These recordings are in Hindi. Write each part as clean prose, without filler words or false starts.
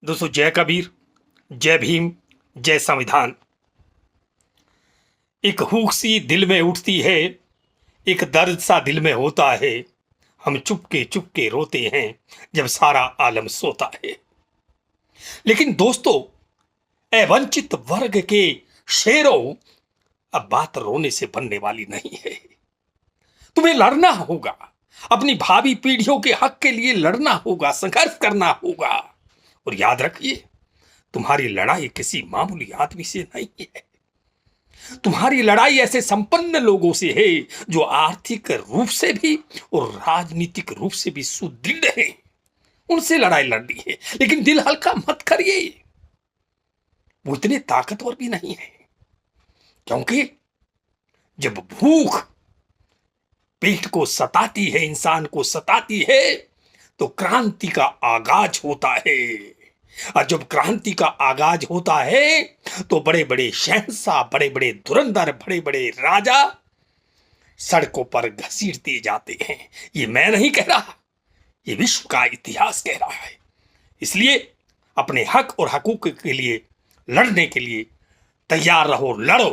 दोस्तों, जय कबीर, जय भीम, जय संविधान। एक हुक सी दिल में उठती है, एक दर्द सा दिल में होता है। हम चुपके चुपके रोते हैं जब सारा आलम सोता है। लेकिन दोस्तों, ए वंचित वर्ग के शेरों, अब बात रोने से बनने वाली नहीं है। तुम्हें लड़ना होगा, अपनी भावी पीढ़ियों के हक के लिए लड़ना होगा, संघर्ष करना होगा। और याद रखिए, तुम्हारी लड़ाई किसी मामूली आदमी से नहीं है। तुम्हारी लड़ाई ऐसे संपन्न लोगों से है जो आर्थिक रूप से भी और राजनीतिक रूप से भी सुदृढ़ है। उनसे लड़ाई लड़नी है, लेकिन दिल हल्का मत करिए। वो इतने ताकतवर भी नहीं है, क्योंकि जब भूख पेट को सताती है, इंसान को सताती है, तो क्रांति का आगाज होता है। और जब क्रांति का आगाज होता है तो बड़े बड़े शहंशाह, बड़े बड़े धुरंधर, बड़े बड़े राजा सड़कों पर घसीटते जाते हैं। ये मैं नहीं कह रहा, ये विश्व का इतिहास कह रहा है। इसलिए अपने हक और हकूक के लिए लड़ने के लिए तैयार रहो, लड़ो,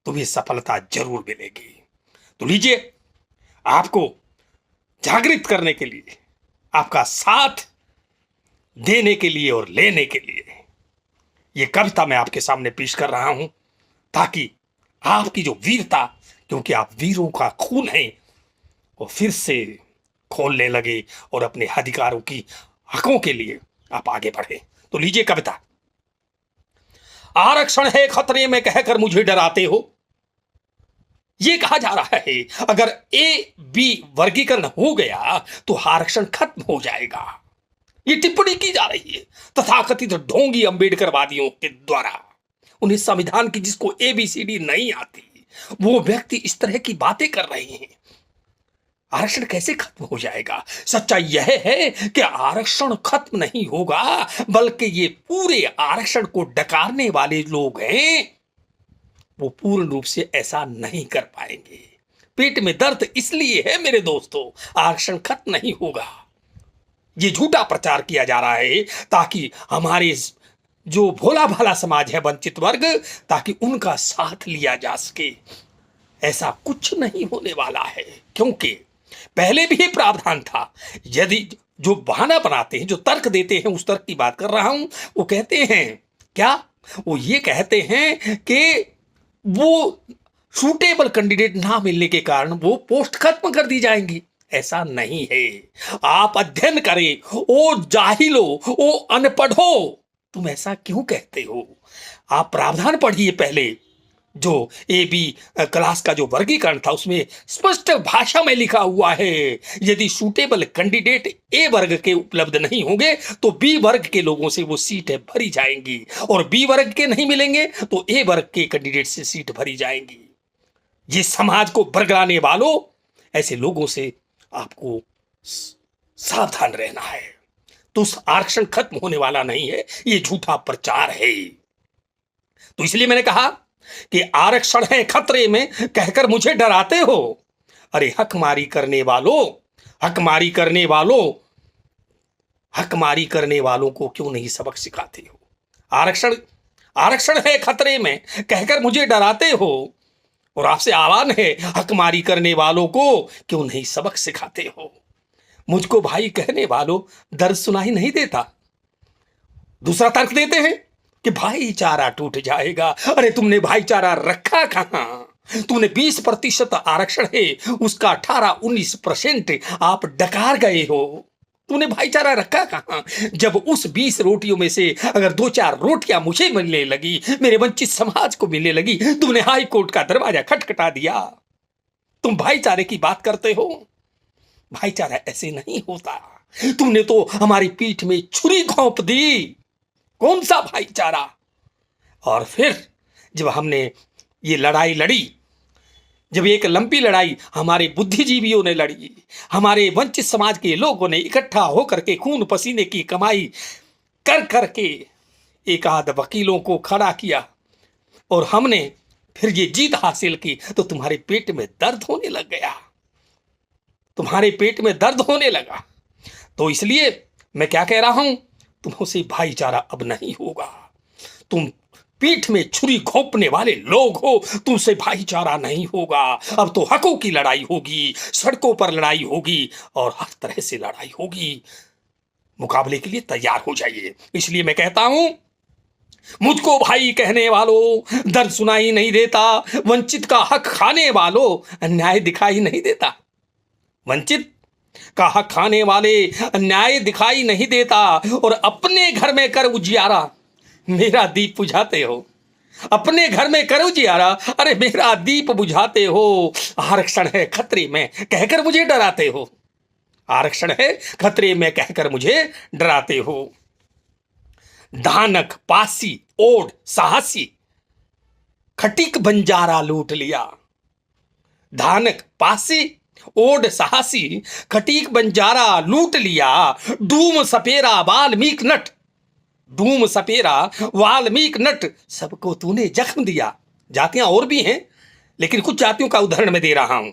तुम्हें सफलता जरूर मिलेगी। तो लीजिए, आपको जागृत करने के लिए, आपका साथ देने के लिए और लेने के लिए ये कविता मैं आपके सामने पेश कर रहा हूं, ताकि आपकी जो वीरता, क्योंकि आप वीरों का खून है, वो फिर से खोलने लगे और अपने अधिकारों की, हकों के लिए आप आगे बढ़े। तो लीजिए कविता। आरक्षण है खतरे में कहकर मुझे डराते हो। ये कहा जा रहा है अगर ए बी वर्गीकरण हो गया तो आरक्षण खत्म हो जाएगा। ये टिप्पणी की जा रही है तथाकथित ढोंगी अंबेडकरवादियों के द्वारा। उन्हें संविधान की, जिसको ABCD नहीं आती, वो व्यक्ति इस तरह की बातें कर रहे हैं। आरक्षण कैसे खत्म हो जाएगा? सच्चाई यह है कि आरक्षण खत्म नहीं होगा, बल्कि ये पूरे आरक्षण को डकारने वाले लोग हैं, वो पूर्ण रूप से ऐसा नहीं कर पाएंगे। पेट में दर्द इसलिए है मेरे दोस्तों, आरक्षण खत्म नहीं होगा। ये झूठा प्रचार किया जा रहा है ताकि हमारे जो भोला भाला समाज है, वंचित वर्ग, ताकि उनका साथ लिया जा सके। ऐसा कुछ नहीं होने वाला है, क्योंकि पहले भी प्रावधान था। यदि जो बहाना बनाते हैं, जो तर्क देते हैं, उस तर्क की बात कर रहा हूं, वो कहते हैं क्या? वो ये कहते हैं कि वो सूटेबल कैंडिडेट ना मिलने के कारण वो पोस्ट खत्म कर दी जाएंगी। ऐसा नहीं है। आप अध्ययन करें, ओ जाहिलो, ओ अनपढ़ो, तुम ऐसा क्यों कहते हो? आप प्रावधान पढ़िए पहले। जो AB क्लास का जो वर्गीकरण था, उसमें स्पष्ट भाषा में लिखा हुआ है, यदि सूटेबल कैंडिडेट A वर्ग के उपलब्ध नहीं होंगे तो B वर्ग के लोगों से वो सीटें भरी जाएंगी, और B वर्ग के नहीं मिलेंगे तो A वर्ग के कैंडिडेट से सीट भरी जाएंगी। ये समाज को बरगलाने वालों, ऐसे लोगों से आपको सावधान रहना है। तो उस आरक्षण खत्म होने वाला नहीं है, ये झूठा प्रचार है। तो इसलिए मैंने कहा कि आरक्षण है खतरे में कहकर मुझे डराते हो। अरे हकमारी करने वालों, हकमारी करने वालों, हकमारी करने वालों को क्यों नहीं सबक सिखाते हो? आरक्षण, आरक्षण है खतरे में कहकर मुझे डराते हो, और आपसे आह्वान है, हकमारी करने वालों को क्यों नहीं सबक सिखाते हो? मुझको भाई कहने वालों, दर्द सुनाई नहीं देता? दूसरा तर्क देते हैं कि भाईचारा टूट जाएगा। अरे तुमने भाईचारा रखा कहां? तुमने 20% आरक्षण है, उसका 18-19% आप डकार गए हो। तुमने भाईचारा रखा कहां? जब उस 20 रोटियों में से अगर 2-4 रोटियां मुझे मिलने लगी, मेरे वंचित समाज को मिलने लगी, तुमने हाई कोर्ट का दरवाजा खटखटा दिया। तुम भाईचारे की बात करते हो? भाईचारा ऐसे नहीं होता। तुमने तो हमारी पीठ में छुरी घोंप दी। कौन सा भाईचारा? और फिर जब हमने ये लड़ाई लड़ी, जब एक लंबी लड़ाई हमारे बुद्धिजीवियों ने लड़ी, हमारे वंचित समाज के लोगों ने इकट्ठा होकर के खून पसीने की कमाई कर करके एक आध वकीलों को खड़ा किया, और हमने फिर ये जीत हासिल की, तो तुम्हारे पेट में दर्द होने लग गया, तुम्हारे पेट में दर्द होने लगा। तो इसलिए मैं क्या कह रहा हूं, तुमों से भाईचारा अब नहीं होगा। तुम पीठ में छुरी घोंपने वाले लोग हो, तुमसे भाईचारा नहीं होगा। अब तो हकों की लड़ाई होगी, सड़कों पर लड़ाई होगी और हर तरह से लड़ाई होगी। मुकाबले के लिए तैयार हो जाइए। इसलिए मैं कहता हूं, मुझको भाई कहने वालों, दर्द सुनाई नहीं देता, वंचित का हक खाने वालों, अन्याय दिखाई नहीं देता। वंचित का हक खाने वाले अन्याय दिखाई नहीं देता, और अपने घर में कर उजियारा मेरा दीप बुझाते हो। अपने घर में कर उजियारा, अरे मेरा दीप बुझाते हो। आरक्षण है खतरे में कहकर मुझे डराते हो। आरक्षण है खतरे में कहकर मुझे डराते हो। धानक पासी ओढ़ साहसी, खटीक बंजारा लूट लिया। धानक पासी ओढ़ साहसी, खटीक बंजारा लूट लिया। डूम सपेरा वाल्मीक नट, डूम सपेरा वाल्मीक नट, सबको तूने जख्म दिया। जातियां और भी हैं, लेकिन कुछ जातियों का उदाहरण मैं दे रहा हूं।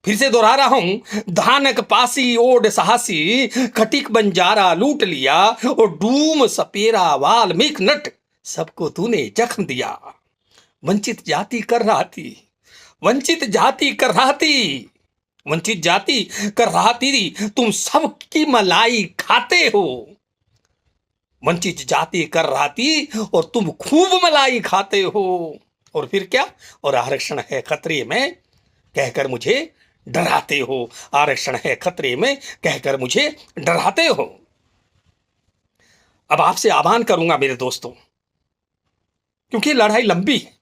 फिर से दोहरा रहा हूं, धानक पासी ओढ़ साहसी, खटीक बंजारा लूट लिया, और डूम सपेरा वाल्मीक नट, सबको तूने जख्म दिया। वंचित जाति कर रहा थी, वंचित जाति कर रहा थी, वंचित जाति कर रहा थी, तुम सबकी मलाई खाते हो। वंचित जाति कर रहा थी और तुम खूब मलाई खाते हो। और फिर क्या? और आरक्षण है खतरे में कहकर मुझे डराते हो। आरक्षण है खतरे में कहकर मुझे डराते हो। अब आपसे आह्वान करूंगा मेरे दोस्तों, क्योंकि लड़ाई लंबी है,